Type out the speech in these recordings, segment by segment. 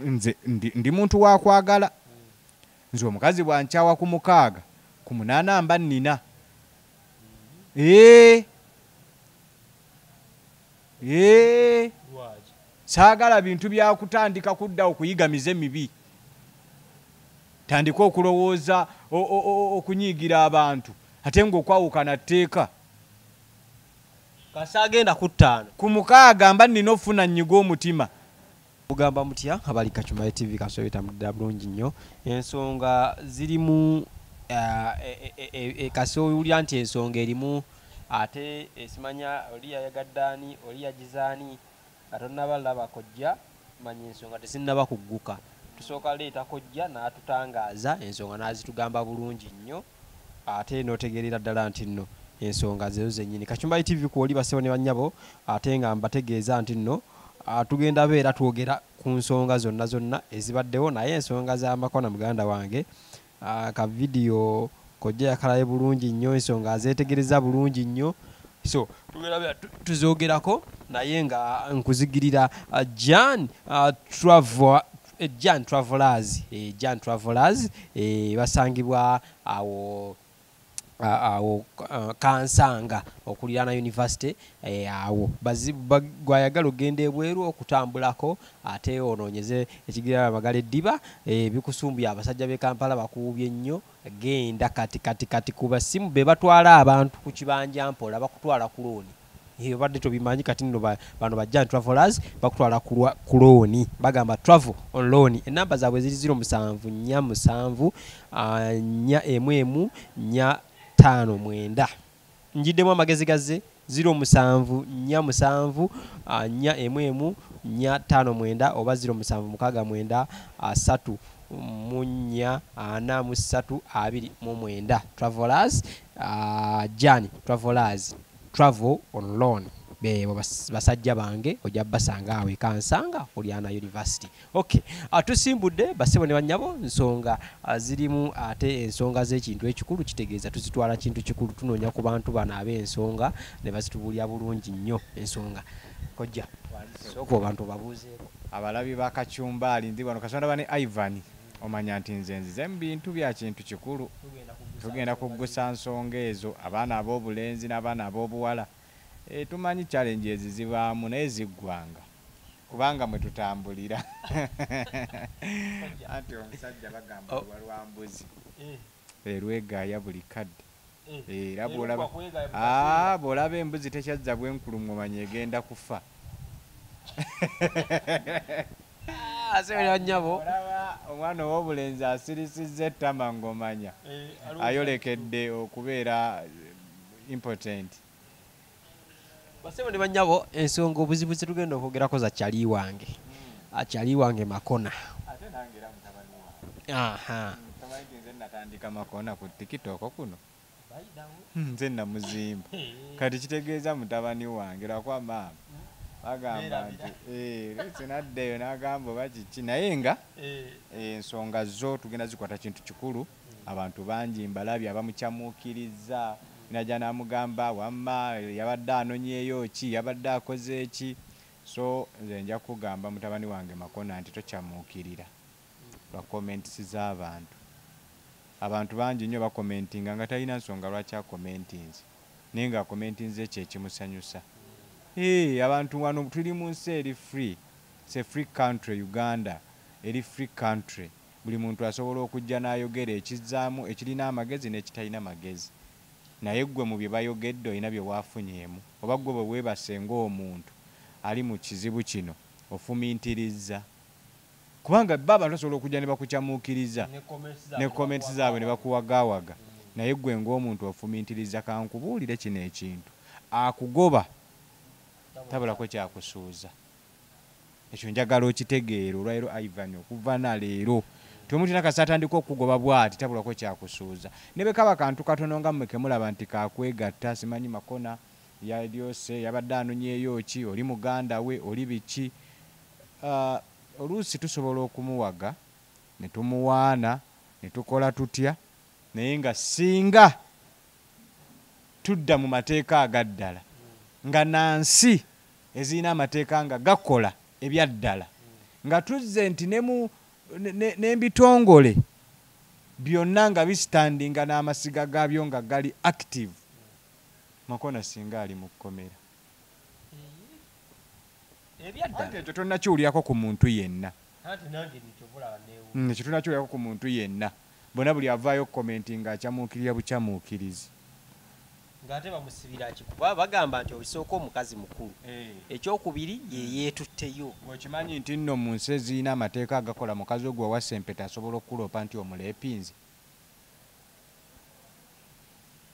nze ndi muntu wa kwagala nze omukazi bwankyawa ku 6 ku 8 mba nnina saagala bintu bya kutandika kudda okuyiga mize mibi tandika okulowooza okunyiigira abantu ate ng'okwawukana tteeka kasagenda ku 5 ku 6 mba nnina ofuna nnyiga omutima. Mugamba mutya abali Kachumba TV kaso bitambulira bulungi nnyo ensonga zirimu kaso ulya nti ensonga erimu ate esimanya oli yayagaddaani oli yagizaani katonna balaba kojja manya ensonga tesinnaba kugguka tusooka leeta kojja n'atutangaaza ensonga n'azitugamba bulungi nnyo ate n'otegeerera ddala nti nno ensonga zezo zennyini. Kachumba TV kwoli basewo ne bannyabo ate nga mbategeeza nti nno tugenda beera twogera ku nsonga zonna ezibaddewo naye ensonga z'amakona muganda wange ka video kojja yakalaye bulungi nnyo ensonga azeetegereza bulungi nnyo so tugenda tuzoogerako naye nga nkuzigirira Jan Travelers basangibwa awo Kansanga okuliraana University awo gwayagala ogenda ebweru okutambulako ate onoonyeze ekigirira amagala eddiba bikusumbya abasajja b'e Kampala bakuubye nnyo genda kati ku basimu be batwala abantu ku kibanja mpola bakutwala ku looni badde tobimanyi kati nno bano bajja Travelers bakutwala ku looni bagamba travel on loan enamba zaabwe ziri 0747 411 njiddemu amagezi gazze 0747 411 oba 0769 3 Travelers Jan Travelers travel on loan bebo basajja bange ojja basanga awe Kansanga Oliana University. Okay, atusimbudde basebo ne banyabo nsonga zirimu ate ensonga z'ekintu ekikulu kitegeeza tuzitwala kintu kikulu tunoonya ku bantu bana ab'ensonga ne bazitubulya bulungi nnyo ensonga kojja soko abantu babuuzeeko abalabi ba Kachumba ali ndi bano kasonda bane Ivan omanya nti nze bintu bya kintu kikulu tugenda kuggusa nsonga ezo abaana ab'obulenzi n'abaana ab'obuwala tumanyi challenge ezizibaamu naye ziggwanga kubanga mwe tutambulira ati omusajja bagamba lwa mbuzi lwegaaya buli kadde era bw'olaba embuzi tekyazza bwenkulumu omanya egenda kufa omwana ow'obulenzi asirisizza ettama ng'omanya ayolekedde okubeera impotent. Basebo ne banyabo ensonga obuzibuzi tugenda okwogerako za Kyali wange Kyali wange Makona ate nange era mutabani wange tamanyi nze natandika Makona ku TikTok kuno nze namuzimba kati kitegeeza mutabani wange lwakwa maama bagamba nti sinaddeyo n'agamba oba kiki naye nga ensonga zo tugenda zikwata kintu kikulu abantu bangi mbalabye abamukyamuukiriza najja namugamba wamma yabadde anonyeeyo ki yabadde akoze ki so nze nja kugamba mutabani wange Makona nti tokyamuukirira lwa comments z'abantu bangi nnyo bakomentinga nga talina nsonga lwaki akomentinze naye nga akomentinze ekyo ekimusanyusa. Abantu wano tuli mu nsi eri free, it's a free country Uganda, eri free country buli muntu asobola okujja n'ayogera ekizaamu ekirina amagezi n'ekitalina magezi naye gwe mu bye bayogedde olina bye waafunyeemu oba gwe bwe weebase ng'omuntu ali mu kizibu kino ofumiintiriza kubanga abantu basobola okujja ne bakukyamuukiriza ne comments zaabwe ne bakuwagaawaga naye gwe ng'omuntu ofumiintiriza kankubuulire kino ekintu akugoba tabulako kyakusuuza ekyo njagala okitegeera olwaleero Ivan okuva na leero tomuti nakasa atandika okugoba bwati tabulako kyakusuuza ne bekaba kantu katono nga mmwe kemulaba nti kakwegatta simanyi Makona yalyose yabadde anonyeeyo ki oli muganda we oli biki oluusi tusobola okumuwaga ne tumuwaana ne tukola tutya naye nga singa tudda mu mateeka agaddala nga nansi ezina amateeka nga gakola ebyaddala nga tuzze nti n'ebitongole byonna nga bisitandinga n'amasiga gaabyo nga gali active, Makona singa ali mu kkomera. Ekyo tonnakiwulirako ku muntu yenna. Ekyo tonnakiwulirako ku muntu yenna. Bonna buli avaayo komenti ng'akyamuukirira bukyamuukirizi. Ng'ate bamusibira ki? Kuba bagamba nti obisooka omukazi mukulu. Ekyokubiri ye yeetutteyo. Okimanyi nti nno mu nsi ezirina amateeka agakola mukazi ogwo awassa empeta asobola okulopa nti omuleepinzi.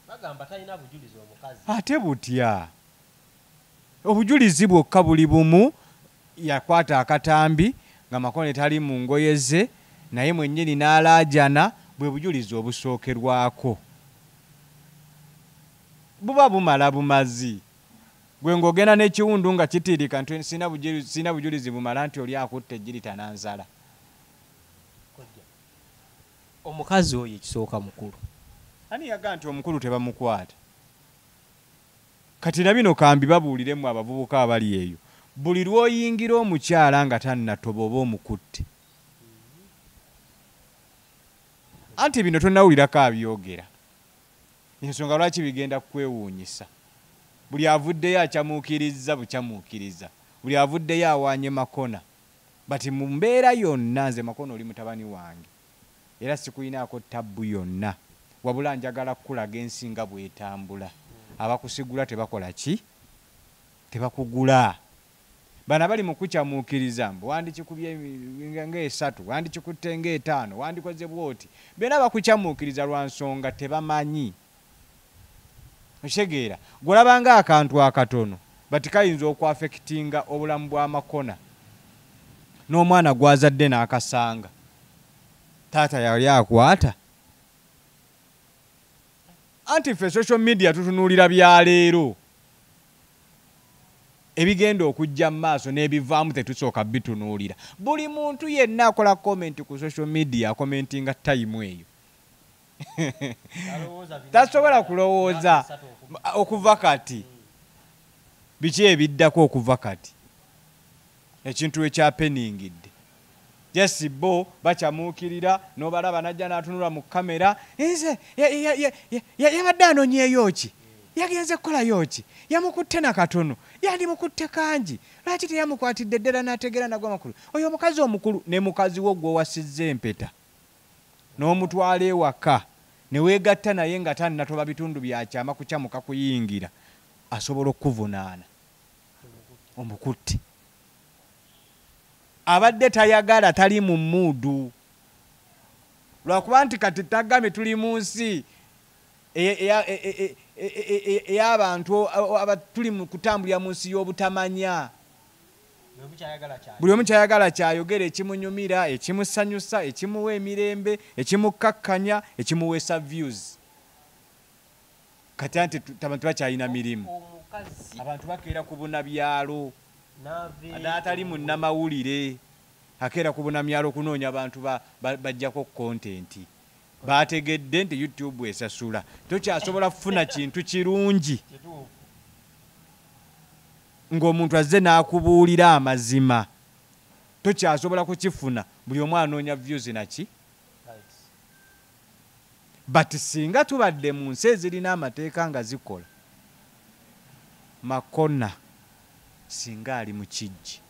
Bagamba talina bujulizi omukazi. Ate butya? Obujulizi bwokka buli bumu, yakwata akatambi nga Makone tali mu ngoye ze naye mwennyini n'alaajana, bwe bujulizi obusookerwako. Buba bumala bumazi. Gwe ng'ogenda n'ekiwundu nga kitiirika nti sina bujulizi bumala nti oli akutte ejjirita n'anzala. Omukazi oyo ekisooka mukulu. Ani yaga nti omukulu tebamukwata? Kati na bino kambi babuuliremu abavubuka abali eyo. Buli lw'oyingira omukyala nga tannatoba oba omukutte. Anti bino tonnawulirako abyogera. Ensonga lwaki bigenda kwewuunyisa. Buli avuddeyo akyamuukiriza bukyamuukiriza. Buli avuddeyo awaanye Makona. Bati mu mbeera yonna nze Makona oli mutabani wange. Era sikuyinaako tabbu yonna. Wabula njagala kukulaga ensi nga bw'etambula. Abakusigula tebakola ki? Tebakugula. Bana bali mu kukyamuukiriza mbu wandikikubye ng'esatu, wandikikutte ng'etaano, wandikoze bwoti. Bena bakukyamuukiriza lwa nsonga tebamanyi. Oshegeera, gwolabanga akantu akatono bati kayinza okwafekitinga obulamu bwa Makona. N'omwana gwazadde n'akasanga. Taata yali akwata. Anti ffe social media tutunuulira bya leero. Ebigenda okujja mu maaso n'ebivaamu tetusooka bitunuulira. Buli muntu yenna akola comment ku social media commentinga time eyo. Tasobola kulowooza okuva kati. Biki ebiddako okuva kati? Ekintu ekyapeningidde. Yes, bo bakyamuukirira n'obalaba najja n'atunula mu kamera. Nze yabadde anoonyeeyo ki? Yagenze kukolayo ki? Yamukutte na katono. Yandimukutte kangi. Lwaki teyamukwatidde ddala n'ategeera nagwa makulu? Oyo omukazi omukulu ne mukazi wo gw'owasizza empeta. N'omutwala ewaka. Ne weegatta naye nga tannatoba bitundu byakyama kukyamuka kuyingira. Asobola okuvunaana. Omukutte. Abadde tayagala tali mu muudu. Lwakuba nti kati tagambe tuli mu nsi ey'abantu tuli mu kutambulira mu nsi y'obutamanya. Buli omu kyayagala kyayogera ekimunyumira, ekimusanyusa, ekimuwa emirembe, ekimukkakkanya, ekimuweesa views. Kati anti abantu bakyalina mirimu. Abantu bakeera kubuna byalo. Atali mu nnamawulire. Akeera kubuna myalo kunoonya abantu bajjako kontenti. Baategedde nti YouTube esasula. Tokyasobola kufuna kintu kirungi ng'omuntu azze n'akubuulira amazima. Tokyasobola kukifuna. Buli omu anoonya views naki? But singa tubadde mu nsi ezirina amateeka nga zikola, Makona singa ali mu kijji.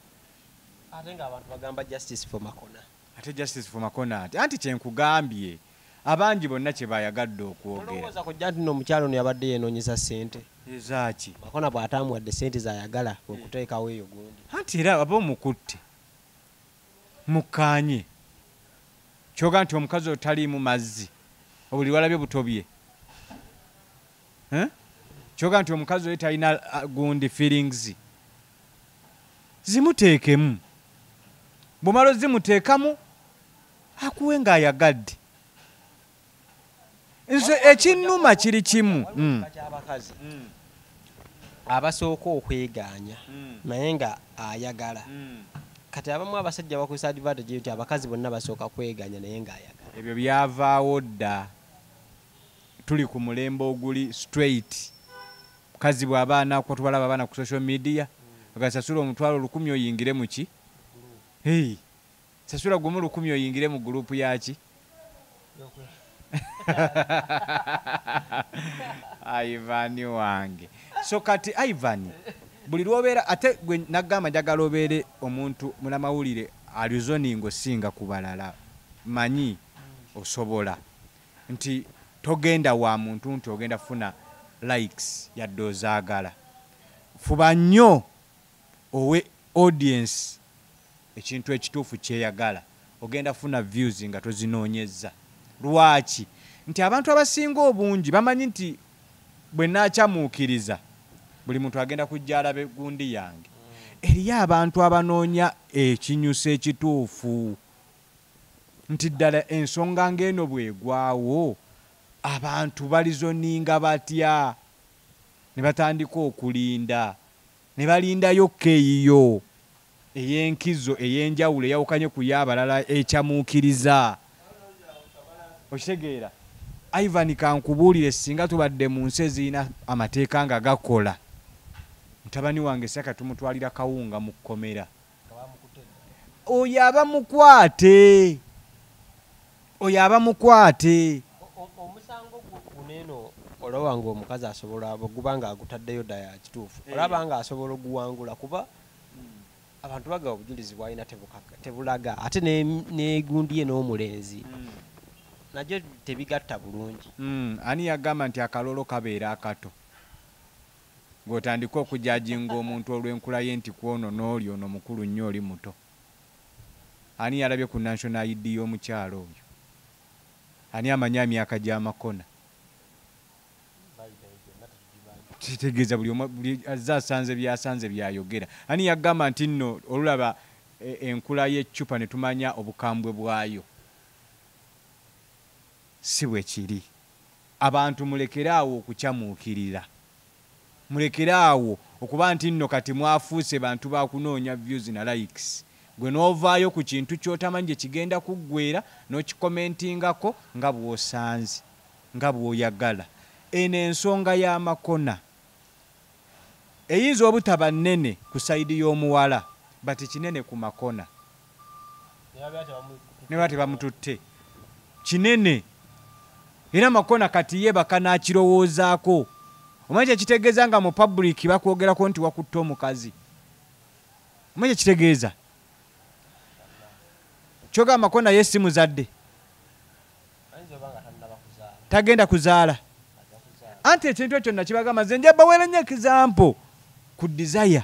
Ate ng'abantu bagamba justice for Makona. Ate justice for Makona anti kyenkugambye abangi bonna kye bayagadde okwogera. Olowooza kujja nti n'omukyalo ono yabadde yeenoonyeza ssente. Ezaaki? Makona bw'ataamuwadde ssente z'ayagala okuteekawo eyo gundi. Anti era aba omukutte. Mukkaanye. Kyoga nti omukazi otaliimu mazzi. Obuli walabye butobye. Kyoga nti omukazi oyo talina gundi feelings. Zimuteekemu. Bw'omala zimuteekamu akuwe ng'ayagadde. Nze ekinnuma kiri kimu. Abasooka okwegaanya naye nga ayagala. Kati abamu abasajja bakozesa advantage nti abakazi bonna basooka kwegaanya naye nga ayagala. Ebyo byavaawo dda. Tuli ku mulembe oguli straight. Mukazi bw'abaana kwatubala abaana ku social media bagasasula omutwalo 100 oyingire mu ki? Hey, sasula gumu 10 oyingire mu group yaki Ivan wange so kati Ivan buli lwobeera ate gwe nagamba njagala obeere omuntu munamawulire alizoningo singa kubalala manyi osobola nti togenda wa muntu nti ogenda funa likes ya dozaagala fuba nnyo owe audience ekintu ekituufu kyeyagala ogenda funa views nga tozinoonyeza lwaki nti abantu abasinga obungi bamanyi nti bwe naakyamuukiriza buli muntu agenda kujja alabe gundi yange eriyo abantu abanoonya ekinyusa ekituufu nti ddala ensonga ng'eno bwegwawo abantu balizoninga batya ne batandika okulinda ne balindayo keeyiyo ey'enkizo ey'enjawulo eyawukanye ku y'abalala ekyamuukiriza okitegeera Ivan kankubuulire singa tubadde mu nsi ezirina amateeka nga gakola mutabani wange saka tumutwalira kawunga mu kkomera oyo aba mukwate omusango guneeno olaba nga omukazi asobola gubanga agutaddeyo dda ya kituufu olaba nga asobola oguwangula kuba abantu baga obujulizi bwalina tebulaga ate negundi ye n'omulenzi najyo tebigatta bulungi ani yagamba nti akalolo kabeera akato ng'otandika okujajinga omuntu olw'enkula ye nti kwono n'oli ono mukulu nnyo oli muto ani yalabye ku national ID y'omukyalo oyo ani amanya emyaka gy'amakona kitegeeza buli asanze byasanze byayogera ani yagamba nti nno olulaba enkula y'eccupa ne tumanya obukambwe bwayo si bwe kiri abantu mulekeraawo okukyamuukirira mulekeraawo okuba nti nno kati mwafuuse bantu bakunoonya views na likes gwe n'ovaayo ku kintu ky'otamanyi gye kigenda kuggweera n'okikomentingako nga bw'osanze nga bw'oyagala eno ensonga y'amakona eyinza obutaba nnene ku sayidi y'omuwala bati kinene ku makona ne bati bamututte kinene era makona kati ye bakanakirowoozaako omanyi kyekitegeeza nga mu public bakwogerako nti wakutte omukazi omanyi kyekitegeeza kyoga makona ye si muzadde tagenda kuzaala anti ekintu ekyo nakibagamba nze nja baweera nnyo example ku desire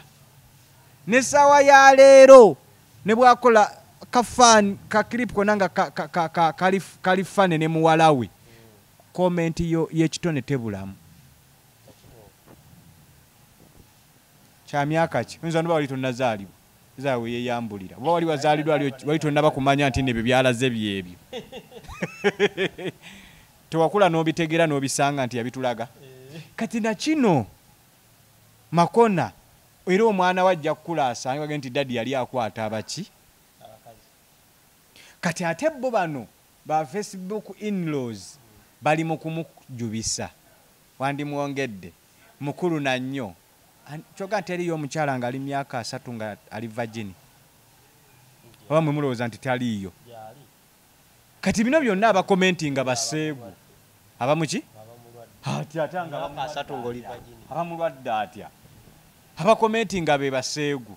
n'essaawa ya leero ne bwakola kafaani ka clip konna nga kali fane ne muwala we komenti yo y'ekitone tebulamu kya myaka ki oyinza noba wali tonnazaalibwa zaawe yeyambulira oba wali wazaaliddwa wali tonnaba kumanya nti nebyo byalaze byebyo tewakula n'obitegeera n'obisanga nti yabitulaga kati na kino makona era omwana wajja kukula asanga wage nti dadi yali akwata abaki kati ate bo bano ba Facebook in-laws bali mu kumujubisa wandimwongedde mukulu na nnyo kyoga nti eriyo omukyala nga ali myaka 3 nga ali virgin oba mwe mulowooza nti taliiyo kati bino byonna abakomenti nga baseegu abamuki abamulwadde atya abakomenti nga be baseegu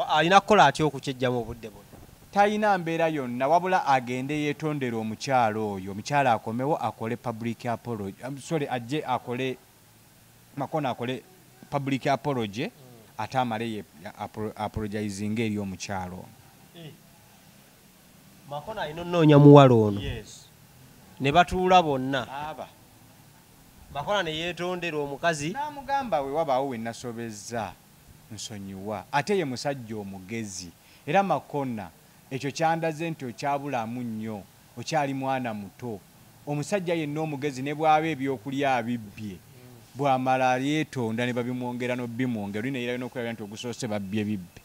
alina kukola atya okukyejjamu obudde bwonna talina mbeera yonna wabula agende yeetondera omukyala oyo omukyala akomewo akole public apology ajje akole makona akole public apology ate amale apologizing eri omukyala ono makona alina onnoonya muwala ono ne batuula bonna makona ne yeetondera omukazi n'amugamba we wabaawo we nasobezza nsonyiwa ate ye musajja omugezi era makona ekyo kyandaze nti okyabulamu nnyo okyali mwana muto omusajja yenna omugezi ne bwaba ebyokulya abibbye bwamala yeetonda ne babimwongera n'obimwongera olina yerayo n'okulabira nti ogusoose babbye bibbe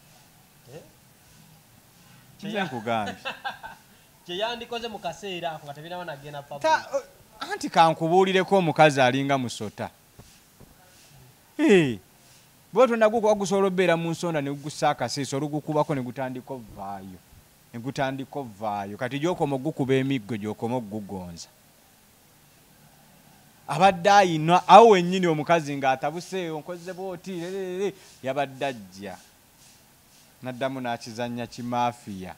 nkugambye kyeyandikoze mu kaseera ako nga tebiraba nagenda anti kankubuulireko omukazi alinga musota Bwoto naguko wagusobola obeera mu nsonda ne gusaka seeso olugukubako ne gutandika ovaayo. Ne gutandika ovaayo. Kati gy'okoma ogukuba emiggo gy'okoma ogugonza. Abadde ayina awo wennyini omukazi ng'atabuseeyo nkoze bw'oti yabadde ajja. N'addamu n'akizannya kimaafiya.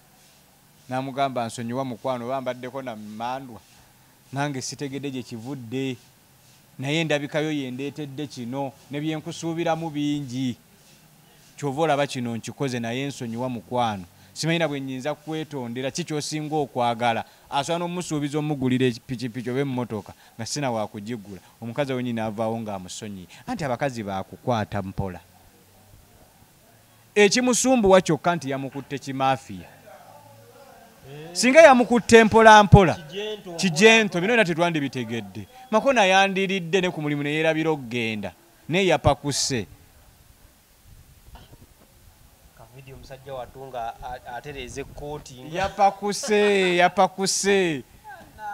N'amugamba nsonyiwa mukwano oba mbaddeko na mmandwa. Nange sitegedde gye kivudde. Naye endabikayo yendeetedde kino ne byenkusuubiramu bingi. Kyova olaba kino nkikoze naye nsonyiwa mukwano. Simanyi na bwe nnyinza kwetondera ki ky'osinga okwagala. Asobola n'omusuubiza omugulira epikipiki oba emmotoka nga sina wa kugigula. Omukazi wennyini avaawo ng'amusonyiye. Anti abakazi baakukwata mpola. Ekimusumbuwa kyokka nti yamukutte kimaafiya. Singa yamukutte mpola mpola kijento bino na tetwandibitegedde. Makona yandiridde ne ku mulimu ne yeerabira okgenda naye yapakuse. Video musajja watunga atereze ekkooti yapakuse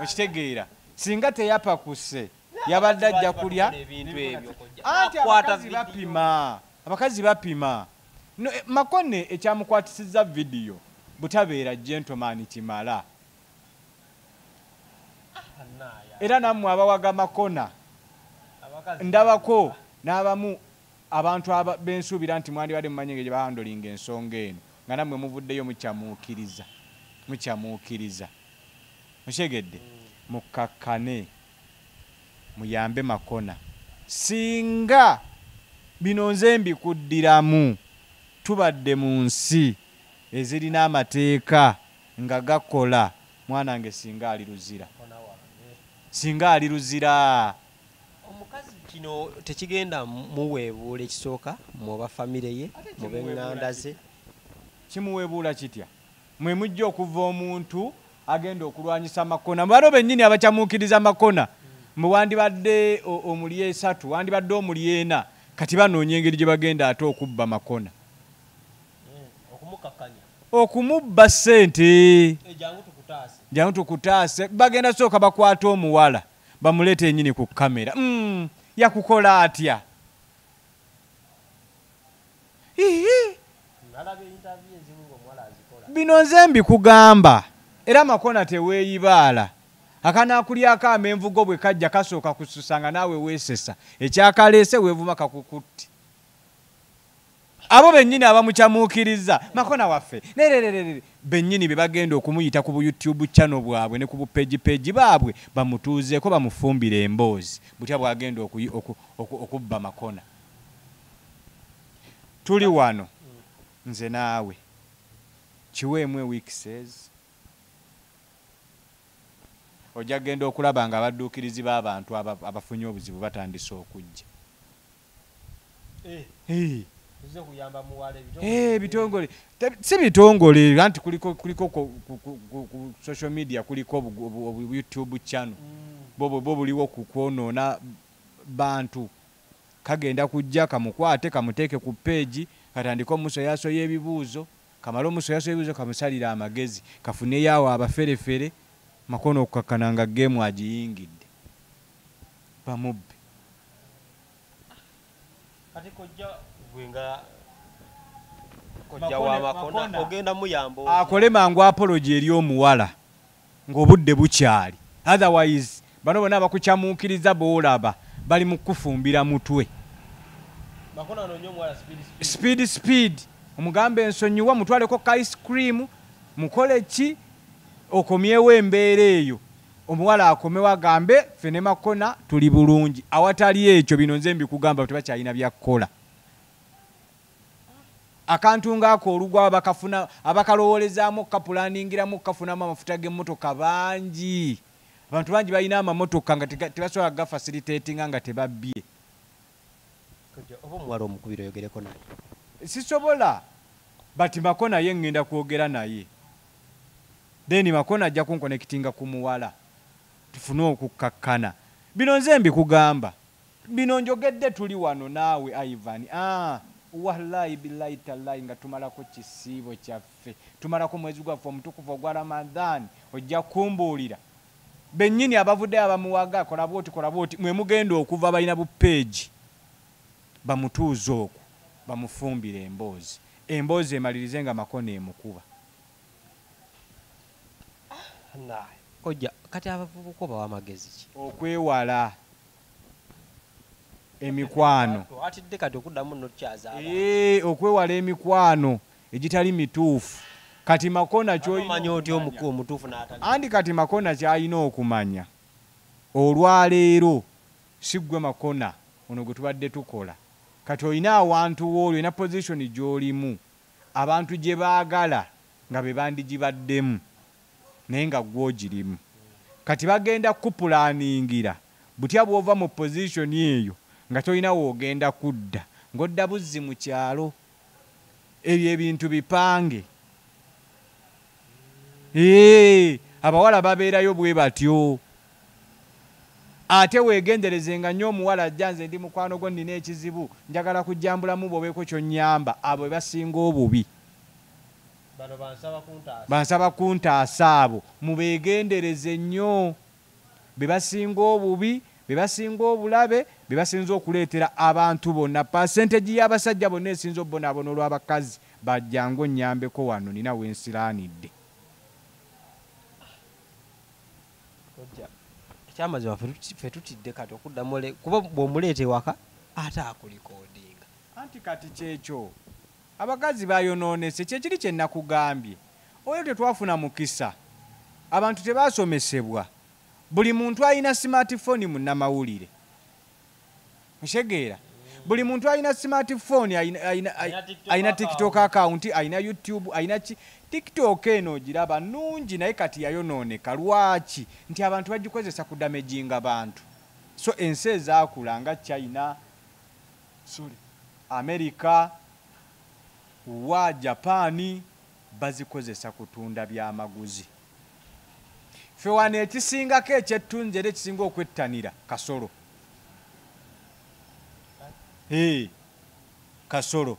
okitegeera. Singa teyapakuse yabadde ajja kulya ebintu ebyo. anti abakazi bapima. No, Makone ekyamukwatisizza video butabeera gentleman kimala. Era nammwe abawaga Makona ndabako n'abamu abantu bensuubira nti mwandibadde mumanyi engeri gye bahandolinga ensonga eno nga nammwe muvuddeyo mukyamuukiriza. Mukyegedde mukakkane muyambe Makona. Singa bino nze mbikuddiramu tubadde mu nsi ezirina amateeka nga gakola mwanange singa ali luzira. Omukazi kino tekigenda muweebuula ekisooka mu bafamire ye mu b'eŋŋanda ze. Kimuweebuula kitya? Mwe mujja okuva omuntu agenda okulwanyisa Makona. Balo bennyini abakyamuukiriza Makona mwe wandibadde omuli esatu wandibadde omuli ena kati banoonya engeri gye bagenda ate okubba Makona. Okumubba ssente jangu tukutaase bagenda sooka bakwata omuwala bamuleeta ennyini ku kamera. Yakukola atya? Bino nze mbikugamba era Makona teweeyibaala. Akanaakulyako amenvugo bwe kajja kasooka kususa nga naawe weesesa ekyakaleese weevuma kakukutti. Abo bennyini abamukyamuukiriza Makona waffe bennyini be bagenda okumuyita ku bu YouTube channel bwabwe ne ku bu page baabwe bamutuuzeeko bamufumbire emboozi butya bwagenda okubba Makona. Tuli wano nze naawe kiweemu week says ojja genda okulaba nga abadduukirizi b'abantu abafunye obuzibu batandise okujja. Bitongole si bitongole anti kuliko ku social media kuliko YouTube channel bobo buliwo kukwonoona bantu. Kagenda kujja kamukwate kamuteeke ku page katandika omusoyaso y'ebibuuzo kamala omusoyaso y'ebibuuzo kamusalira amagezi kafune yaawo abaferefere Makona okukakkana nga geemu agiyingidde bamubbe. Kati kojja wa Makona ogenda muyamba akole mangu apology eri omuwala ng'obudde bukyali. Otherwise bano bonna abakukyamuukiriza boolaba bali mu kufumbira mutwe. Makona anoonya omuwala speed omugambe ensonyiwa mutwaleko ka ice cream mukole ki okomyewo embeera eyo omuwala akomewo agambe ffe ne Makona tuli bulungi. Awatali ekyo bino nze mbikugamba tebakyalina byakukola. Akantu ng'ako olugwa bakafuna abakalowolezaamu kapulaaningiramu kafunamu amafuta g'emmotoka bangi. Abantu bangi balina amamotoka nga tebasobola gafacilitatinga nga tebabbye. Oba omuwala omukubira oyogereko naye. Sisobola bati Makona ye ngenda kwogera naye. Then Makona ajja kunkonekitinga ku muwala tufune okukkakkana. Bino nze mbikugamba bino njogedde tuli wano naawe Ivan. Wallahi billahi tallahi nga tumalako kisiibo kyaffe tumalako mwezi gwaffe omutukuvu ogwa Ramadhan ojja kumbuulira bennyini abavudde abamuwaga kola bwoti mwe mugenda okuva balina bu page bamutuuza okwo bamufumbire emboozi emalirize nga Makono emukuba. Kojja kati abavubuka bawa amagezi ki okwewala emikwano atidde kati okuddamu nno kyazaala okwewala emikwano egitali mituufu. Kati Makono ky'omanya oti omutuufu n'atali andi kati Makono ky'alina okumanya olwaleero si ggwe Makono ono gwe tubadde tukola. Kati olina awantu woolyo olina pozishoni gy'olimu abantu gye baagala nga be bandigibaddemu naye nga gw'ogirimu. Kati bagenda kupulaningira butya bw'ova mu pozishoni eyo nga tolina woogenda kudda ng'odda buzzi mu kyalo. Ebyo ebintu bipange. Abawala babeerayo bwe batyo. Ate weegenderezenga nnyo omuwala ajja nze ndi mukwano gwo nnina ekizibu njagala kujjambulamu bw'obeeko ky'onnyamba. Abo be basinga obubi. Bansaba kuntaasa abo mubeegendereze nnyo. Be basinga obubi, be basinga obulabe, be basinza okuleetera abantu bonna. Pasentegi y'abasajja bonna esinza obbonaabona olw'abakazi bajjangu onnyambeko wano nina wensiraanidde. ekyamazima ffe tutidde kati okuddamu kuba bw'omuleeta ewaka ate akulikoodinga. Anti kati kyekyo abakazi bayonoonese kyekiri kye nakugambye. Oyo tetwafuna mukisa. Abantu tebaasomesebwa. Buli muntu alina smartphone mu nnamawulire. Mushegeera. Buli muntu alina smartphone alina TikTok account, alina YouTube, alina TikTok eno giraba nungi naye kati yayonooneka. Lwaki? Nti abantu bagikozesa kudamejinga bantu. So ensi ezaakula nga China, America, wa Japan bazikozesa kutunda byamaguzi. Ffe wano ekisingako ekyettunzi era ekisinga okwettanira kasolo. Kasolo.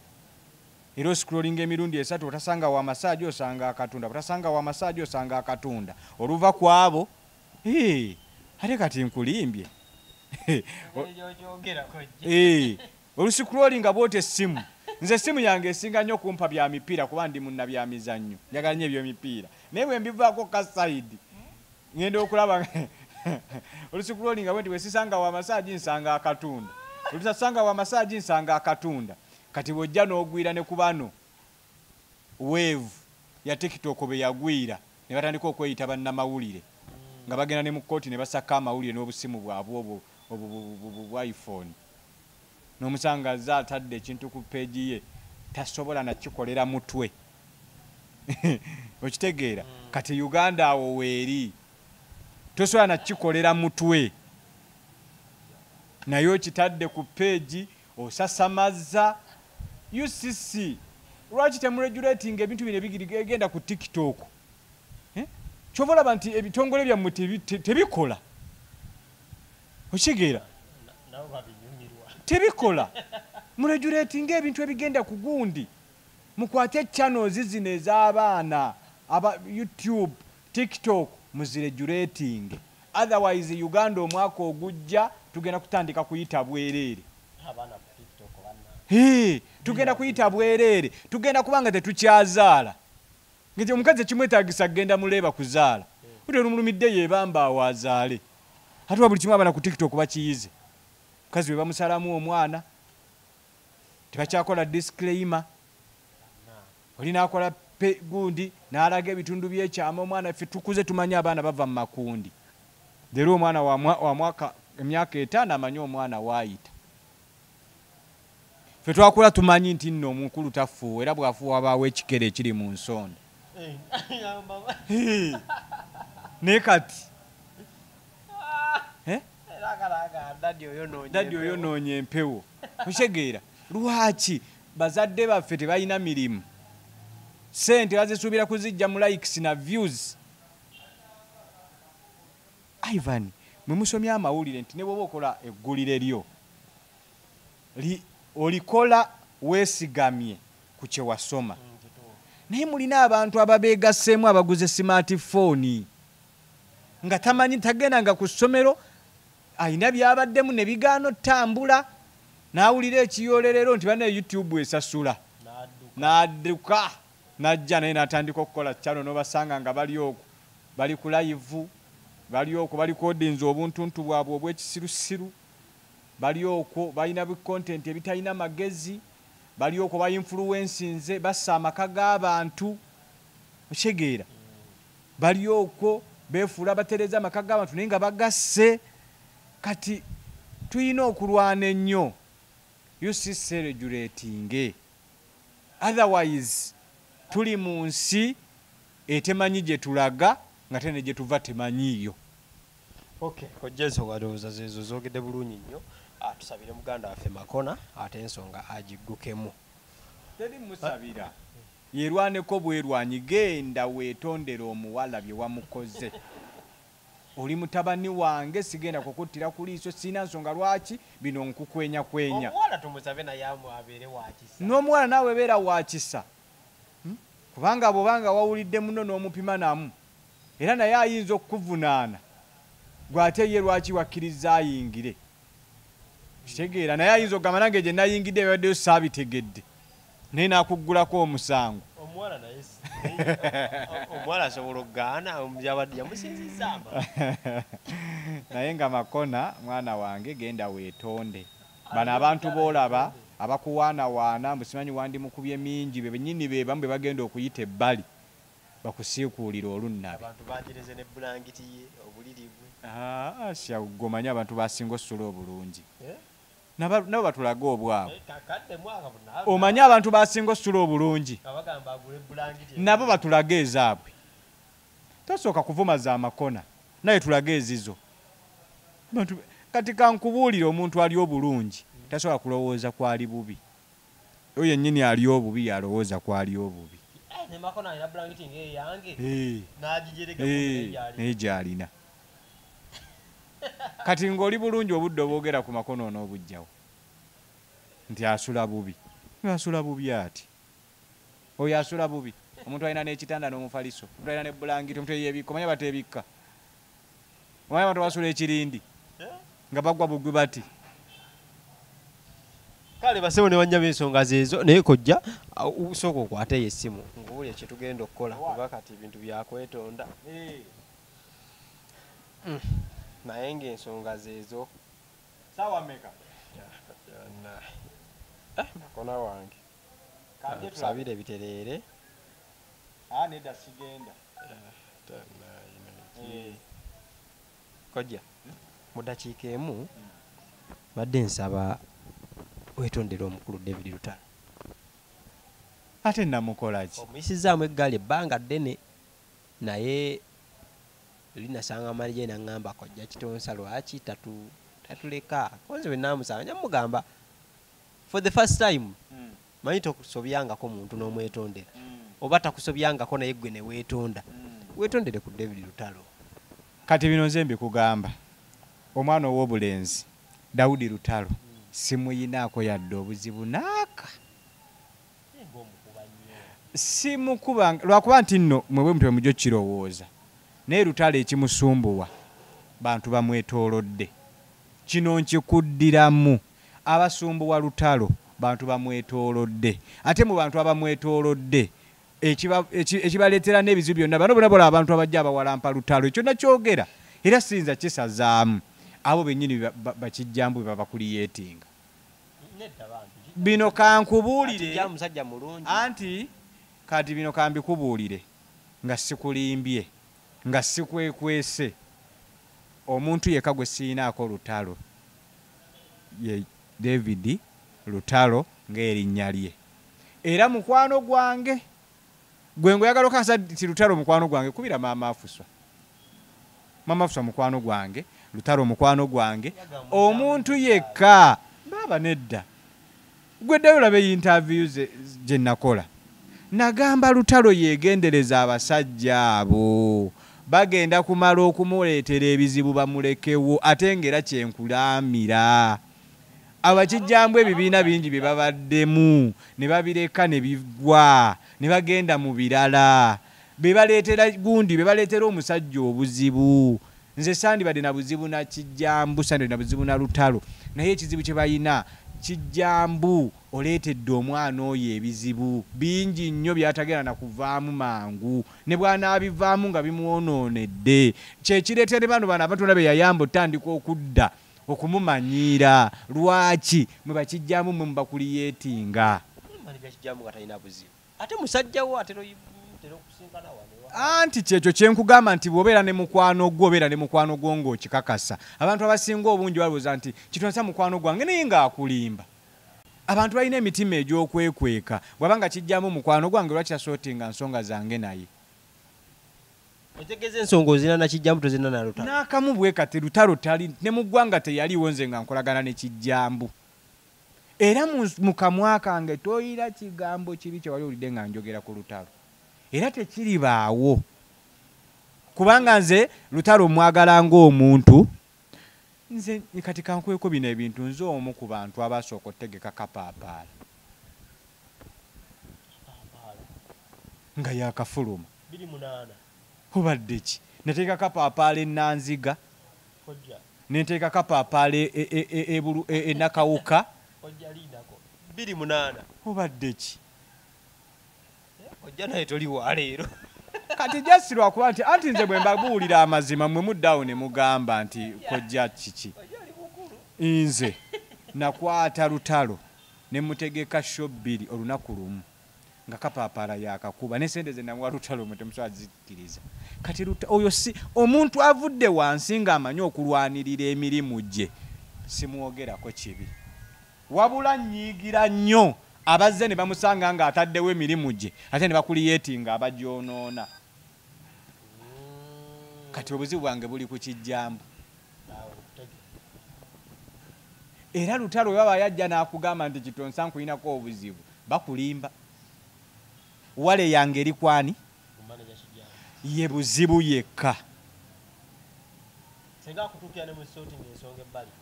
Era scrolling emirundi esatu otasanga wa massage osanga akatunda. Otasanga wa massage osanga akatunda. Oluva kwabo. Ate kati nkulimbye. Oluscrolling bwote essimu. Nze essimu yange esinga nnyo kumpa bya mipiira kuba ndi munna bya mizannyo. Njagala nnyo ebyo mipiira. Naye bwe mbivaako ka side ngenda okulaba oluscrolling bwe nti wesisanga wa massage nsanga akatunda. Olusasanga wa massage nsanga akatunda. Kati bw'ojja n'ogwira ne ku bano wave ya TikTok be yagwira ne batandika okweyita bannamawulire nga bagenda ne mu kkooti ne basaka amawulire n'obusimu bwabwe obwo iPhone. N'omusanga atadde ekintu ku peegi ye tasobola nakikolera mutwe. Okitegeera? Kati Uganda awo weeri tosobola nakikolera mutwe. Naye okitadde ku peegi osasamaza UCC. Lwaki temuregulating ebintu bino ebigenda ku TikTok? Kyova olaba nti ebitongole byammwe tebikola. Okitegeera? Tebikola. Muregulating ebintu ebigenda ku gundi. Mukwate channels zino ez'abaana aba YouTube, TikTok muziregulating. Otherwise Uganda omwaka ogujja tugenda kutandika kuyita bwereere. Tugenda kuyita bwereere. Tugenda kubanga tetukyazaala. Ngeti omukazi kimwetaagisa genda muleeba kuzaala. Uli olumulumidde yeebamba awazaale. Ate buli kimu abana ku TikTok bakiyize. Mukazi we bamusalamu omwana. Tebakyakola disclaimer. Oli naakola gundi n'alaga ebitundu by'ekyama omwana ffe tukuze tumanye abaana bava mu makundi. Leero omwana wa mwaka emyaka 5 amanyi omwana waayita. Ffe twakula tumanyi nti nno omukulu tafuuwa era bw'afuuwa abaawo ekikere ekiri mu nsonda. Naye kati daddi oyonoonye empewo. Okitegeera? Lwaki bazadde baffe tebalina mirimu? Sente bazisuubira kuzijja mu likes na views. Ivan, mwe musomya amawulire nti ne bw'oba okola eggulire lyo olikola weesigamye ku kye wasoma. Naye mulina abantu ababeegasseemu abaguze smartphone nga tamanyi tagendanga ku ssomero, alina byabaddemu ne bigaana ottambula. n'awulira ekiyolerero nti banne YouTube esasula n'adduka n'ajja naye n'atandika okukola channel n'obasanga nga bali okwo bali ku live bali okwo bali kodinza obuntuntu bwabwe obw'ekisirusiru bali okwo balina content ebitalina magezi bali okwo ba influencinze bassa amaka g'abantu okitegeera bali okwo beefuula batereza amaka g'abantu naye nga bagasse kati tulina okulwana ennyo you see celebrating otherwise tuli mu nsi etemanyi gye tulaga nga tene gye tuva temanyiiyo. Kojja ensonga ndowooza zeezo zoogedde bulungi nnyo. Tusabire muganda waffe Makona ate ensonga agiggukemu. Teri musabira yerwaneko bwerwanyi genda weetondera omuwala bye wamukoze. Oli mutabani wange sigenda kukuttira ku liiso sina nsonga lwaki bino nkukwenya. Omuwala tumusabe naye abeere wakisa. N'omuwala naawe beera wakisa. Kubanga bw'obanga wawulidde muno n'omupima namu era naye ayinza okukuvunaana gw'ate ye lwaki wakkiriza ayingire. Kitegeera naye ayinza okugamba nange gye nayingidde ebibaddeyo saabitegedde naye n'akuggulako omusango. Omuwala naye omuwala asobola okugaana yabadde yamusinzizzaama. Naye nga Makona mwana wange genda weetonde. Bano abantu boolaba abakuwaanawaana musimanyi wandimukubye mingi be bennyini be bamu be bagenda okuyita ebbali bakusiikuulira olunnabe. Abantu bagereze ne bulangiti ye obuliri bwe. Asya gomanyi abantu basinga ossula obulungi. Nabo batulaga obwabwe. Omanyi abantu basinga ossula obulungi. Nabo batulaga ezaabwe. Tosooka kuvuma za Makona naye tulaga ezizo. Kati kankubuulire omuntu ali obulungi tasobola kulowooza kwali bubi. Oyo yennyini ali obubi yalowooza kwali obubi. Ne Makona alina bulangiti ng'eyange n'agijereka naye gy'alina. Kati ng'oli bulungi obudde obwogera ku Makona onoobujjawo nti asula bubi. Asula bubi ati oyo asula bubi. Omuntu alina n'ekitanda n'omufaliso, omuntu alina ne bulangiti, omuntu yeebikka. Omanyi bateebikka, omanyi abantu basula ekirindi nga bagwa bugwi bati. Kale basebo ne banyama ensonga zeezo naye kojja usooka okwateyo essimu ng'owulira kye tugenda okukola kuba kati ebintu byakwetonda. Naye ng'ensonga zeezo Sawa mmeka? Makona wange tusabire bitereere. Nedda sigenda. Kojja mu ddakiika emu badde nsaba wetondera omukulu David Lutalo. Ate namukola ki? Omuyisizaamu eggaali ebbanga ddene naye linasanga amalije n'aŋŋamba kojja kitonsa lwaki tatuleka. Konze bwe naamusanga nja mugamba for the first time manyi tokusobyangako muntu n'omwetondera oba takusobyangako naye ggwe ne weetonda. Weetondere ku David Lutalo. Kati bino nze mbikugamba omwana ow'obulenzi Daudi Lutalo simuyinaako yadde obuzibu naaka. Simukuba lwakuba nti nno mwebwe mutwe mujjo kirowooza naye Lutalo ekimusumbuwa bantu bamwetoolodde. Kino nkikuddiramu abasumbuwa Lutalo bantu bamwetoolodde. Ate mu bantu abamwetoolodde ekibaleetera n'ebizibu byonna bano bonabola abantu abajja abawalampa Lutalo ekyo nakyogera era siyinza kisazaamu abo bennyini bakijjambu bwe baba kuliyeetinga. Bino kankubuulire anti kati bino kambikubuulire nga sikulimbye nga sikwekwese. Omuntu yekka gwe siinaako Lutalo ye David Lutalo ng'erinnya lye era mukwano gwange. Gwe ngoyagala okasa ti Lutalo mukwano gwange kubira Maama Afuswa. Maama Afuswa mukwano gwange, Lutalo mukwano gwange. Omuntu yekka baba nedda. Gwe ddayo olabe interviews gye nakola. Nagamba Lutalo yeegendereza abasajja abo. Bagenda kumala okumuleetera ebizibu bamulekewo ate ng'era kyenkulaamira. Abakijjambu ebibiina bingi bye babaddemu ne babireka ne bigwa ne bagenda mu birala. Be baleetera gundi be baleetera omusajja obuzibu. Nze sandibadde na buzibu na kijjambu, sandibadde na buzibu na Lutalo. Naye ekizibu kye balina kijambu oleetedde omwana oyo ebizibu bingi nnyo byatagenda na kuvaamu mangu ne bw'anaabivaamu nga bimuwonoonedde kyekireetera bano abantu be yayamba otandika okudda okumumanyiira lwaki mwe bakijjambu mwe mubakuliyeetinga ate musajjawo atera okusinkana wano anti kyekyo kyenkugamba nti bw'obeera ne mukwano gwo obeera ne mukwano gwo ng'okikakasa abantu abasinga obungi balowooza nti kitonsa mukwano gwange naye ng'akulimba abantu balina emitima egy'okwekweka bw'aba nga kijjamu mukwano gwange lwaki tasootinga nsonga zange naye otegeeza ensonga ozina nakijjambu tozina na lutalo n'akamu bwe kati lutalo tali ne mu ggwanga teyaliwo nze nga nkolagana ne kijjambu era mu kamwa kange toyira kigambo kibi kye wali olidde nga njogera ku lutalo era tekiribaawo kubanga nze lutalo mwagala ng'omuntu nze kati kankweko bino ebintu nze omu ku bantu abasooka otegeka kapaapaala nga yakafuluma 28 obadde ki neteeka kapaapaala ennanziga neteeka kapaapaala enakawuka 28 obadde ki ojja naye toli wa leero kati jasirwa kuba nti anti nze bwe mbabuulira amazima mwe muddawo ne mugamba nti kojja kiki nze nakwata lutalo ne mutegeka sho 2 olunaku lumu nga kapaapaala yakakuba n'esente ze namuwa lutalo mwe temusobola zikkiriza kati oyo si omuntu avudde wansi ng'amanyi okulwanirira emirimu gye simwogerako kibi wabula nnyiigira nnyo abazze ne bamusanga ng'ataddewo emirimu gye ate ne bakuliyeetinga abagyonoona kati obuzibu bwange buli ku kijjambu era lutalo baba yajja n'akugamba nti kitonsa nkulinako obuzibu bakulimba wale yange eri kwani ye buzibu yekka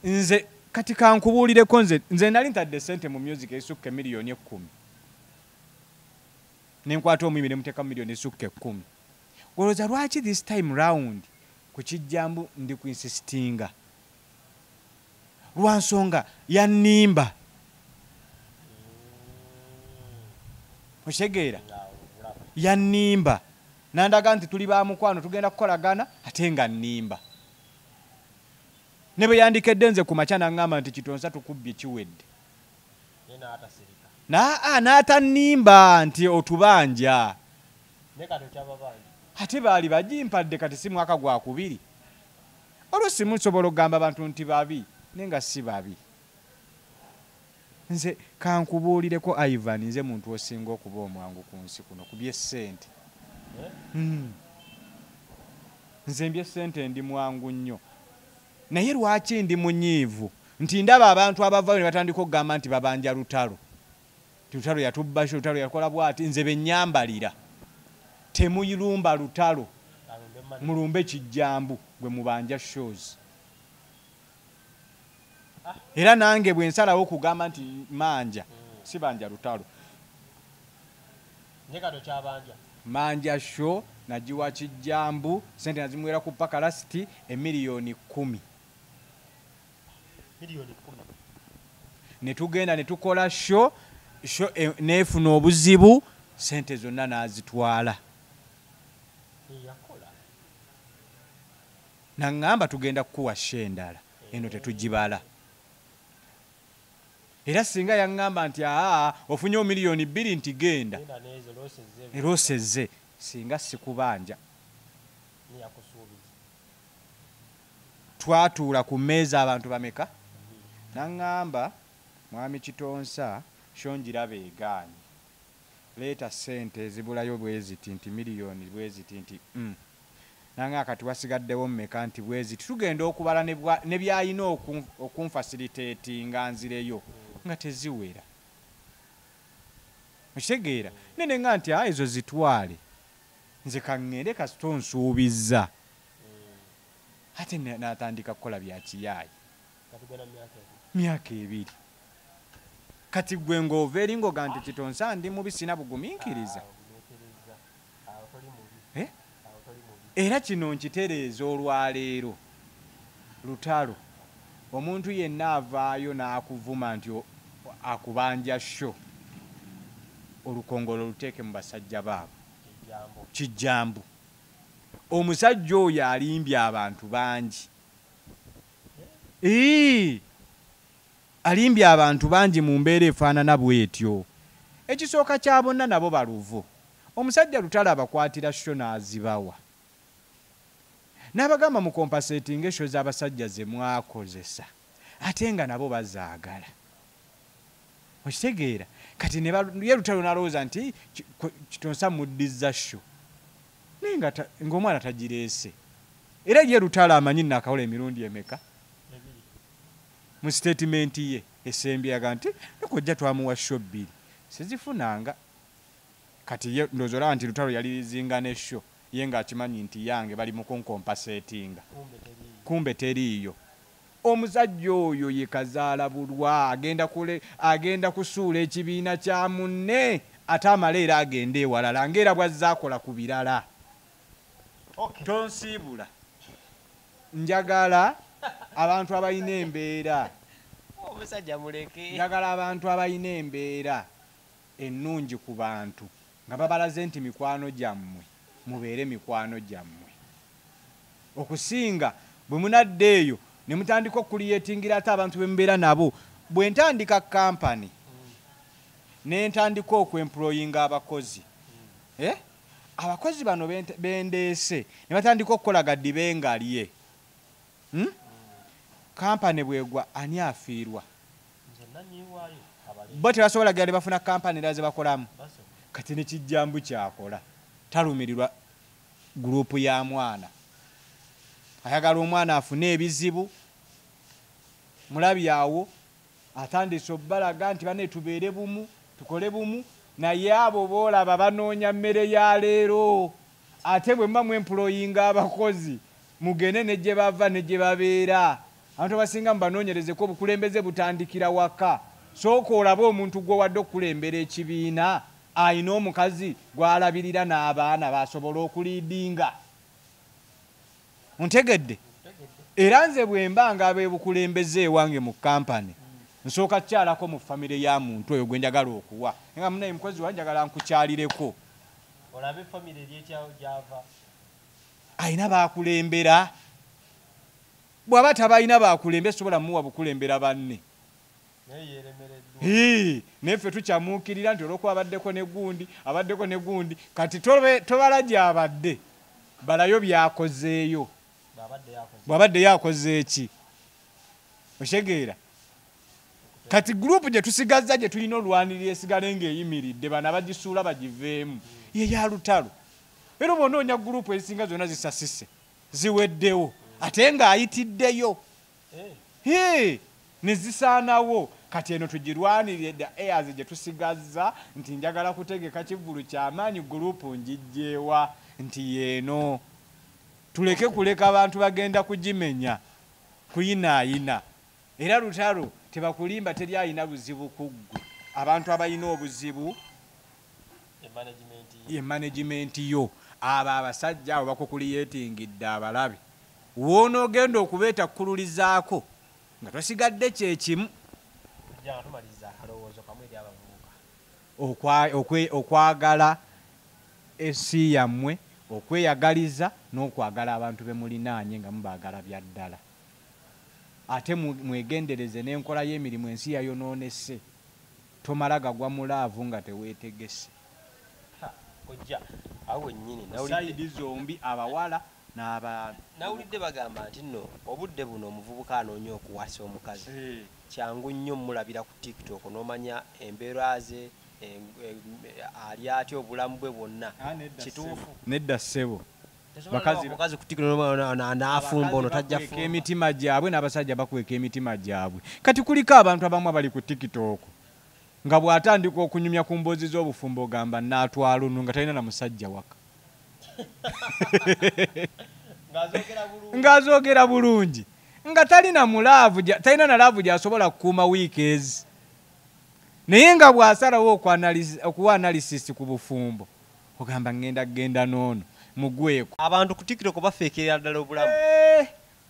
nze kati kankubuulireko nze nali ntadde sente mu music esukka miliyoni 10 nenkwata omuyimbi ne muteeka miliyoni esukka 10 olowooza lwaki this time round ku kijjambu ndi ku insistinga lwansonga yannimba okitegeera yannimba nandaga nti tuli ba mukwano tugenda kukolagana ate nga nnimba ne bwe yandikedde nze ku makya naŋŋamba nti kitonsa tukubbye kiwedde n'atannimba nti otubanja ate baali bagimpadde kati si mwaka gwa 2 oluusi musobola okugamba abantu nti babi naye nga si babi nze kankubuulireko Ivan nze muntu osinga okuba omwangu ku nsi kuno kubye ssente nze mbye ssente ndi mwangu nnyo naye lwaki ndi munyiivu nti ndaba abantu abavayo ne batandika okugamba nti babanja lutalo lutalo yatubbasho lutalo yakola bwati nze bennyambalira temuyirumba lutalo mulumbe kijjambu gwe mubanja shows era nange bwe nsalawo okugamba nti manja si banja lutalo manja show nagiwa kijjambu sente nazimuwera ku paka lasiti emiliyoni 10 ne tugenda ne tukola show neefuna obuzibu sente zonna n'azitwala naŋŋamba tugenda kukuwa show endala eno tetugibala era singa yaŋŋamba nti ofunyewo miliyoni 2 nti genda erosezze singa sikubanja twatuula ku mmeeza abantu bameka naŋŋamba mwami kitonsa shonjiraba egaanyi leeta sente ezibulayo bweziti nti miliyoni bweziti nti nanga kati wasigaddewo mmeka nti bweziti tugenda okubala ne byayina okunfasiliteetinga nzireyo nga teziwera okitegeera nene nga nti ezo zitwale nze kaŋŋende kasita onsuubizza ate natandika kukola bya kiyaayi myaka 2 kati gwe ng'ova eri ng'oga nti kitonsa ndi mubi sina bugumiikiriza era kino nkitereeza olwaleero lutalo omuntu yenna avaayo n'akuvuma nti akubanja sho olukongolo luteeke mu basajja baabo kijambu omusajja oyo alimbye abantu bangi alimbye abantu bangi mu mbeera efaanana bwetyo ekisooka kya bonna nabo baluvu omusajja Lutalo abakwatira sho n'azibawa n'abagamba mu kompasetinga esho z'abasajja ze mwakozesa ate nga nabo bazaagala okitegeera kati ye Lutalo n'alowooza nti kitonsa muddiza sho naye ng'omwana tagireese era ye Lutalo amanyi nakawola emirundi emeka mu statementi ye esembye yaga nti nekojja twamuwa sho 2 sizifunanga kati ye ndozora nti Lutalo yali zinga ne sho ye ng'akimanyi nti yange bali mu kunkompasetinga kumbe teriiyo omusajja oyo ye kazaala bulwa agenda kusuula ekibiina kya munne ate amala era agenda ewalala ng'era bw'azzaakola ku birala tonsiibula njagala abantu abalina embeera njagala abantu abalina embeera ennungi ku bantu nga babalaze nti mikwano gyammwe mubeere mikwano gyammwe okusinga bwe munadde eyo ne mutandika okuliyetingira ate abantu be mubeera nabo bwe ntandika kampani ne ntandika okwemployinga abakozi abakozi bano bendeese ne batandika okukola gaddi bengalye kampani bwegwa ani afiirwa bo tebasobola genda bafuna kampani era ze bakolamu kati nekijjambu kyakola talumirirwa gurupu ya mwana ayagala omwana afune ebizibu mulabi awo atandise obbalaga nti bane tubeere bumu tukole bumu naye abo boolaba banoonya mmere ya leero ate bwe mba mwemployinga abakozi mugende ne gye bava ne gye babeera abantu abasinga mubanoonyerezeko obukulembeze butandikira waka sooka olabe omuntu gwowadde okukulembera ekibiina ayina omukazi gwalabirira n'abaana basobola okuliidinga ontegedde era nze bwe mbanga abeebukulembeze ewange mu kampani nsooka kyalako mu famire ya muntu oyo gwe njagala okuwa nga munaye mukozi wa njagala nkukyalireko olabe famire gyava ayina bakulembera bw'aba tabalina bakulembera sobola muwa bukulembera banne neffe tukyamuukirira nti olwokuba abaddeko ne gundi kati tobala gyabadde balayo byakozeeyo bw'abadde yakoze eki okitegeera kati gurupu gye tusigazza gye tulina olwanirira esigale ng'eyimiridde bana bagisuula bagiveemu ye ya Lutalo era bonoonya gurupu ezisinga zonna zisasise ziweddewo ate ng'ayitiddeyo ne zisaanawo kati eno tugirwanirire dda eyazi gye tusigazza nti njagala kutegeka kivulu kyamaanyi gurupu njijjeewa nti yeeno tuleke kuleka abantu bagenda kugimenya kuyinaayina era Lutalo tebakulimba teri ayina buzibu ku ggwe abantu abalina obuzibu ye managimenti yo abo abasajja abo bakukuliyetingidde abalabe wonoogenda okubeeta kukululizaako nga tosigadde kyekimu okwagala ensi yammwe okweyagaliza n'okwagala abantu be mulinaanye nga mubaagala bya ddala ate mwegendereze n'enkola y'emirimu ensi yayonoonese tomala gagwa mulaavu nga teweetegese sayidi zombi abawala n'abaana nawulidde bagamba nti nno obudde buno omuvubuka anoonya okuwasa omukazi kyangu nnyo mulabira ku TikTok n'omanya embeera ze ali atya obulamu bwe bwonna kituufu nedda ssebo mukazi ku TikTok n'afumba ono tajja fumba emitima gyabwe n'abasajja bakweka emitima gyabwe kati kuliko abantu abamu abali ku TikTok nga bw'atandika okunyumya ku mboozi z'obufumbo ogamba naatwala ono nga talina na musajja waka ng'azoogera bulungi nga talina mulaavu talina na laavu gy'asobola kukuuma wiiki ezi naye nga bw'asalawo okuwa analysis ku bufumbo ogamba ngenda n'ono mugweko abantu ku TikTok bafeekerera ddala obulamu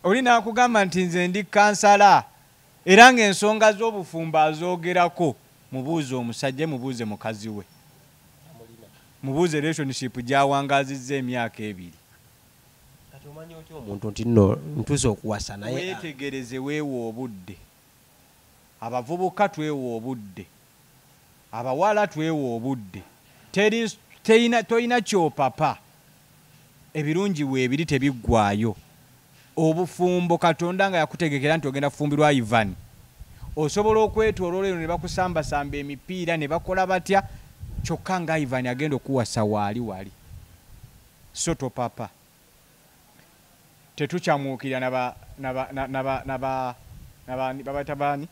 oli naakugamba nti nze ndi kansala era ng'ensonga z'obufumbo azoogerako mubuuze omusajja mubuuze mukazi we mubuuze relationship gy'awangazizza emyaka 2. kati omanyi otya omuntu nti nno ntuuse okuwasa naye weetegereze weewa obudde abavubuka twewa obudde abawala twewa obudde toyina kyopapa ebirungi weebiri tebiggwaayo obufumbo Katonda nga yakutegekera nti ogenda kufumbirwa Ivan osobola okwetooloola eno ne bakusambasamba emipiira ne bakola batya kyokka nga Ivan agenda okuwasa wali so topapa tetukyamuukira babatabani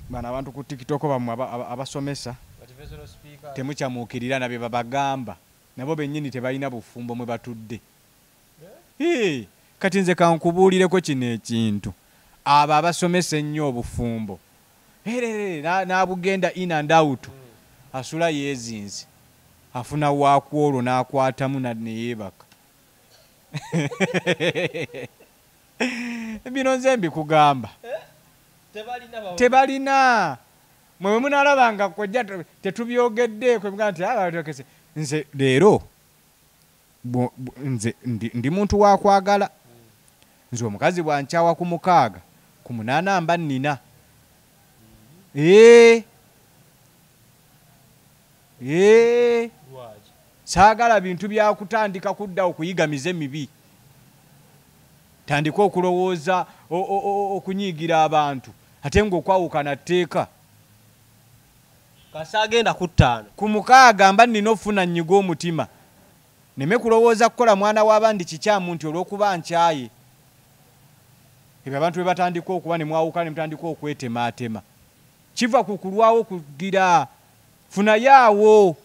bana abantu ku TikTok bamwe abasomesa temukyamuukirira nabye babagamba nabo bennyini tebalina bufumbo mwe batudde. Kati nze kankubuulireko kino ekintu abo abasomesa ennyo obufumbo n'abugenda in and out asula yeezinze afuna waakwolwo n'akwatamu neyeebaka. Bino nze mbikugamba tebalina mwe munaalabanga kojja tetubyogeddeeko nti nze leero nze ndi muntu wakwagala nze omukazi bwankyawa ku 6 ku 8 mba nnina saagala bintu byakutandika kudda okuyiga mize mibi tandika okulowooza okunyiigira abantu ate ng'okwawukana tteeka kasaagenda ku 5 ku 6 mba nnina okufuna nnyiga omutima neme kulowooza kukola mwana w'abandi kikyamu nti olw'okuba nkyaye ebyo abantu bwe batandika okuba ne mwawukana ne mutandika okwetemaatema kiva ku kulwawo kugira funayaawo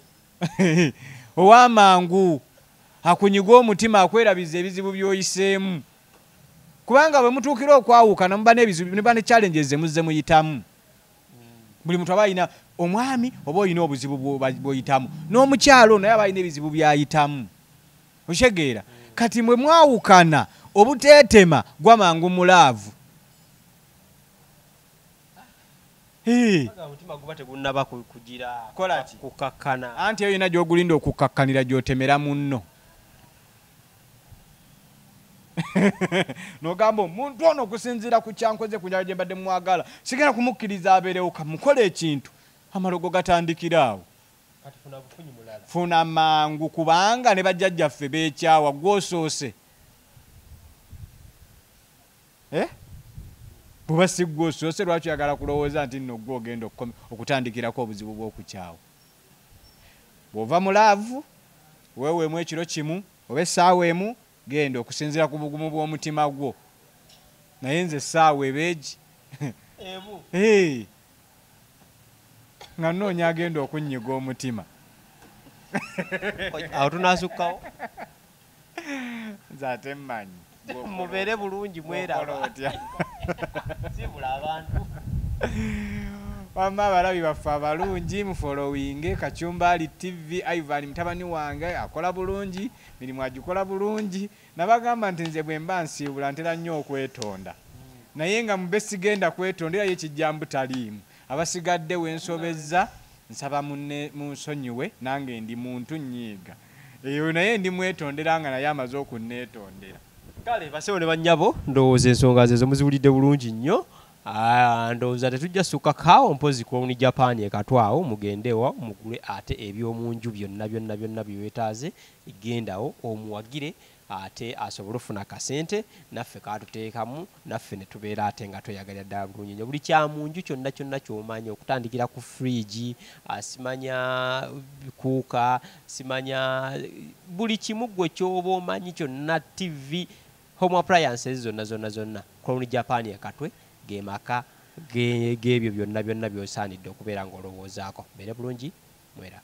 ow'amangu akunyiga omutima akwerabiza ebizibu by'oyiseemu kubanga bwe mutuukira okwawukana muba n'ebizibu muba ne challenges zemuzze muyitamu buli muntu aba alina omwami oba olina obuzibu bw'oyitamu n'omukyalo naye aba alina ebizibu by'ayitamu okitegeera kati mwe mwawukana obuteetema gwamangu mulaavu omutima guba tegunnaba kugira kolaki kukakkana anti eyo yina gy'ogulinda okukakkanira gy'otemera munno n'ogamba omuntu ono okusinziira ku kyankoze ku njala gye mbadde mwagala sigenda kumukkiriza abeerewo kamukole ekintu amalogo gatandikira awo funa mangu kubanga ne bajjajjaffe beekyawa gwosoose bw'oba si gwosoose lwaki oyagala kulowooza nti nno gwe ogenda okutandikirako obuzibu bw'okukyawa bw'ova mulaavu weeweemu ekiro kimu oba essaawa emu genda okusinziira ku bugumu bw'omutima gwo naye nze essaawa ebeegi nga nnoonya agenda okunnyiga omutima awo tunaasukkawo nze ate mmanyi mubeere bulungi mweraba sibula abantu wamma abalabi baffe abalungi mufolowinge Kachumbali TV. Ivan mutabani wange akola bulungi mirimu agikola bulungi nabagamba nti nze bwe mba nsiibula ntera nnyo okwetonda naye nga mube sigenda kwetondera ye kijjambu taliimu abasigadde wensobezza nsaba munsonyiwe nange ndi muntu nnyiiga eyo naye ndi mwetondera nga naye amaze okunneetondera kale basewo ne bannyabo ndowooza ensonga zezo muziwulidde bulungi nnyo ndowooza tetujja sukka kaawo mpozi Crown Japan ekatwawo mugendewa mugule ate ebyomunju byonna byewetaaze gendawo omuwagire ate asobole ofuna kasente naffe katuteekamu naffe ne tubeera ate nga toyagalira ddala bulungi nnyo buli kyamunju kyonna ky'omanyi okutandikira ku fridge simanya kuuka simanya buli kimu gwe ky'oba omanyi kyonna TV home appliances zonna Crown Japan ekatwe gemaka gebyo byonna by'osaanidde okubeera ng'olowoozaako beere bulungi mwera